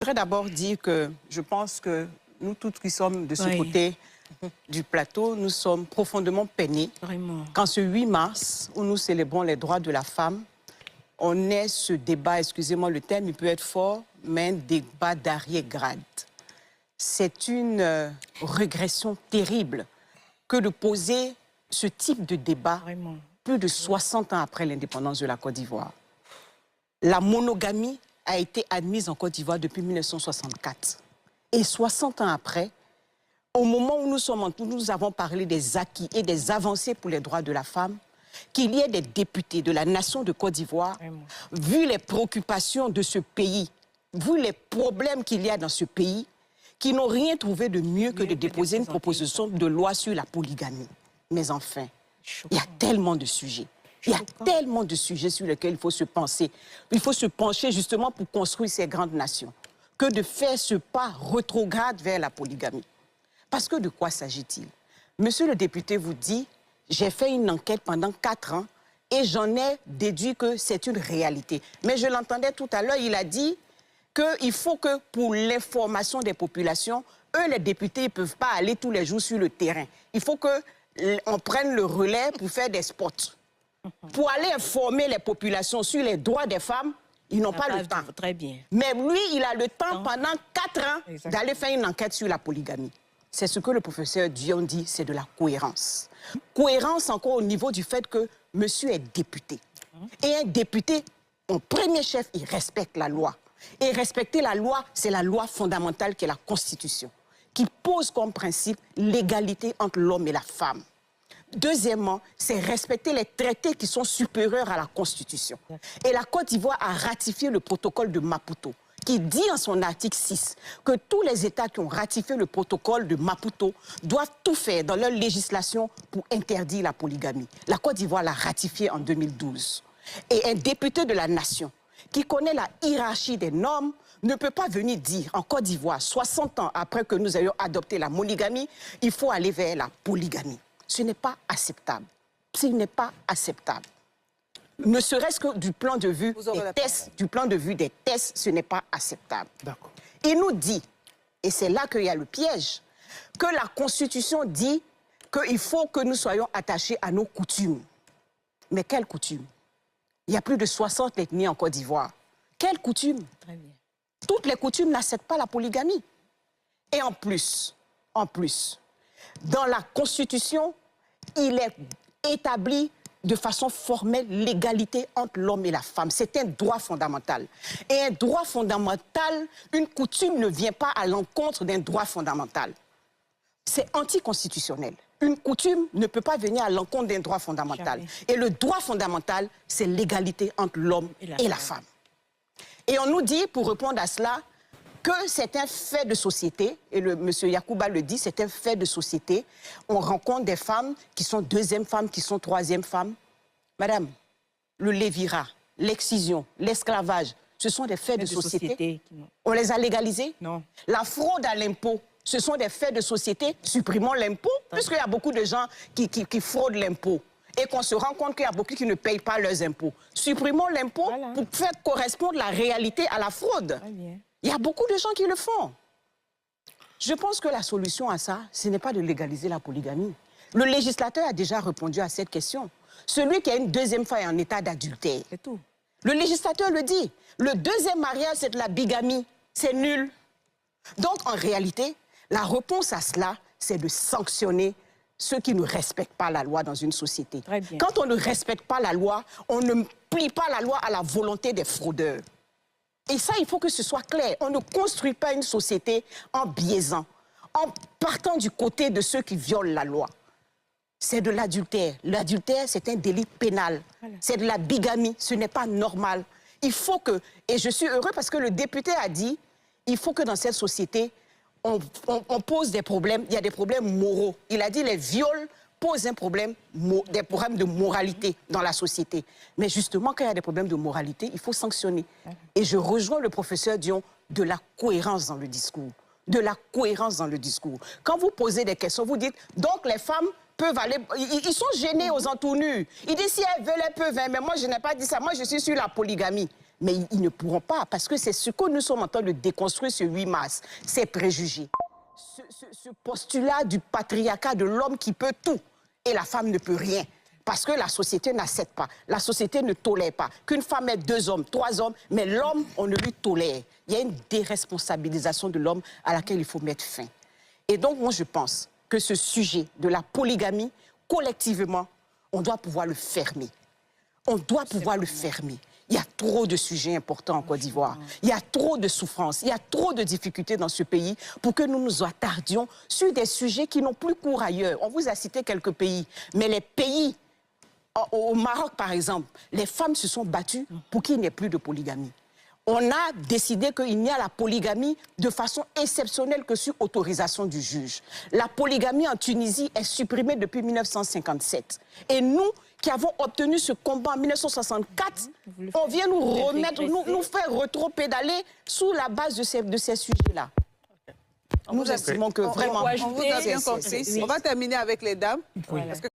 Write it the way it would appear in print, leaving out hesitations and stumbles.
Je voudrais d'abord dire que je pense que nous tous qui sommes de ce côté du plateau, nous sommes profondément peinés. Vraiment. Quand ce 8 mars, où nous célébrons les droits de la femme, on ait ce débat, excusez-moi le terme, il peut être fort, mais un débat d'arrière-grade. C'est une régression terrible que de poser ce type de débat Vraiment. plus de 60 ans après l'indépendance de la Côte d'Ivoire. La monogamie a été admise en Côte d'Ivoire depuis 1964. Et 60 ans après, au moment où nous avons parlé des acquis et des avancées pour les droits de la femme, qu'il y ait des députés de la nation de Côte d'Ivoire, vu les préoccupations de ce pays, vu les problèmes qu'il y a dans ce pays, qui n'ont rien trouvé de mieux que de déposer une proposition de loi sur la polygamie. Mais enfin, il y a tellement de sujets. Il y a tellement de sujets sur lesquels il faut se penser. Il faut se pencher justement pour construire ces grandes nations, que de faire ce pas rétrograde vers la polygamie. Parce que de quoi s'agit-il? Monsieur le député vous dit, j'ai fait une enquête pendant 4 ans et j'en ai déduit que c'est une réalité. Mais je l'entendais tout à l'heure, il a dit qu'il faut que pour l'information des populations, eux les députés ne peuvent pas aller tous les jours sur le terrain. Il faut qu'on prenne le relais pour faire des spots. Pour aller informer les populations sur les droits des femmes, ils n'ont pas le temps. Très bien. Mais lui, il a le temps pendant 4 ans d'aller faire une enquête sur la polygamie. C'est ce que le professeur Dion dit, c'est de la cohérence. Cohérence encore au niveau du fait que monsieur est député. Et un député, en premier chef, il respecte la loi. Et respecter la loi, c'est la loi fondamentale qui est la Constitution, qui pose comme principe l'égalité entre l'homme et la femme. Deuxièmement, c'est respecter les traités qui sont supérieurs à la Constitution. Et la Côte d'Ivoire a ratifié le protocole de Maputo, qui dit en son article 6 que tous les États qui ont ratifié le protocole de Maputo doivent tout faire dans leur législation pour interdire la polygamie. La Côte d'Ivoire l'a ratifié en 2012. Et un député de la nation qui connaît la hiérarchie des normes ne peut pas venir dire en Côte d'Ivoire, 60 ans après que nous ayons adopté la monogamie, il faut aller vers la polygamie. Ce n'est pas acceptable. Ce n'est pas acceptable. Ne serait-ce que du point de vue des tests, ce n'est pas acceptable. Il nous dit, et c'est là qu'il y a le piège, que la Constitution dit qu'il faut que nous soyons attachés à nos coutumes. Mais quelles coutumes? Il y a plus de 60 ethnies en Côte d'Ivoire. Quelles coutumes? Très bien. Toutes les coutumes n'acceptent pas la polygamie. Et en plus, dans la Constitution, il est établi de façon formelle l'égalité entre l'homme et la femme. C'est un droit fondamental. Et un droit fondamental, une coutume ne vient pas à l'encontre d'un droit fondamental. C'est anticonstitutionnel. Une coutume ne peut pas venir à l'encontre d'un droit fondamental. Jamais. Et le droit fondamental, c'est l'égalité entre l'homme et la femme. Et on nous dit, pour répondre à cela, que c'est un fait de société, et monsieur Yacouba le dit, c'est un fait de société. On rencontre des femmes qui sont deuxième femmes, qui sont troisième femmes. Madame, le lévirat, l'excision, l'esclavage, ce sont des faits de société. On les a légalisés? Non. La fraude à l'impôt, ce sont des faits de société. Supprimons l'impôt, puisqu'il y a beaucoup de gens qui fraudent l'impôt. Et qu'on se rend compte qu'il y a beaucoup qui ne payent pas leurs impôts. Supprimons l'impôt pour faire correspondre la réalité à la fraude. Il y a beaucoup de gens qui le font. Je pense que la solution à ça, ce n'est pas de légaliser la polygamie. Le législateur a déjà répondu à cette question. Celui qui a une deuxième femme est en état d'adultère. C'est tout. Le législateur le dit. Le deuxième mariage, c'est de la bigamie. C'est nul. Donc, en réalité, la réponse à cela, c'est de sanctionner ceux qui ne respectent pas la loi dans une société. Quand on ne respecte pas la loi, on ne plie pas la loi à la volonté des fraudeurs. Et ça, il faut que ce soit clair. On ne construit pas une société en biaisant, en partant du côté de ceux qui violent la loi. C'est de l'adultère. L'adultère, c'est un délit pénal. C'est de la bigamie. Ce n'est pas normal. Il faut que, et je suis heureux parce que le député a dit, il faut que dans cette société, on pose des problèmes. Il y a des problèmes moraux. Il a dit les viols posent des problèmes de moralité dans la société. Mais justement, quand il y a des problèmes de moralité, il faut sanctionner. Et je rejoins le professeur Dion de la cohérence dans le discours. De la cohérence dans le discours. Quand vous posez des questions, vous dites, donc les femmes peuvent aller... Ils sont gênés aux entournures. Ils disent, si elles veulent, elles peuvent. Mais moi, je n'ai pas dit ça. Moi, je suis sur la polygamie. Mais ils ne pourront pas, parce que c'est ce que nous sommes en train de déconstruire ce 8 mars, ces préjugés. Ce postulat du patriarcat de l'homme qui peut tout et la femme ne peut rien. Parce que la société n'accepte pas, la société ne tolère pas. Qu'une femme ait 2 hommes, 3 hommes, mais l'homme, on ne lui tolère. Il y a une déresponsabilisation de l'homme à laquelle il faut mettre fin. Et donc, moi, je pense que ce sujet de la polygamie, collectivement, on doit pouvoir le fermer. On doit pouvoir le fermer. Il y a trop de sujets importants en Côte d'Ivoire. Il y a trop de souffrances, il y a trop de difficultés dans ce pays pour que nous nous attardions sur des sujets qui n'ont plus cours ailleurs. On vous a cité quelques pays, mais les pays, au Maroc par exemple, les femmes se sont battues pour qu'il n'y ait plus de polygamie. On a décidé qu'il n'y a la polygamie de façon exceptionnelle que sur autorisation du juge. La polygamie en Tunisie est supprimée depuis 1957. Et nous, qui avons obtenu ce combat en 1964, on vient nous remettre, nous faire rétro-pédaler sous la base de ces sujets-là. Nous estimons que vraiment... On vous a bien compris. On va terminer avec les dames. Oui. Parce que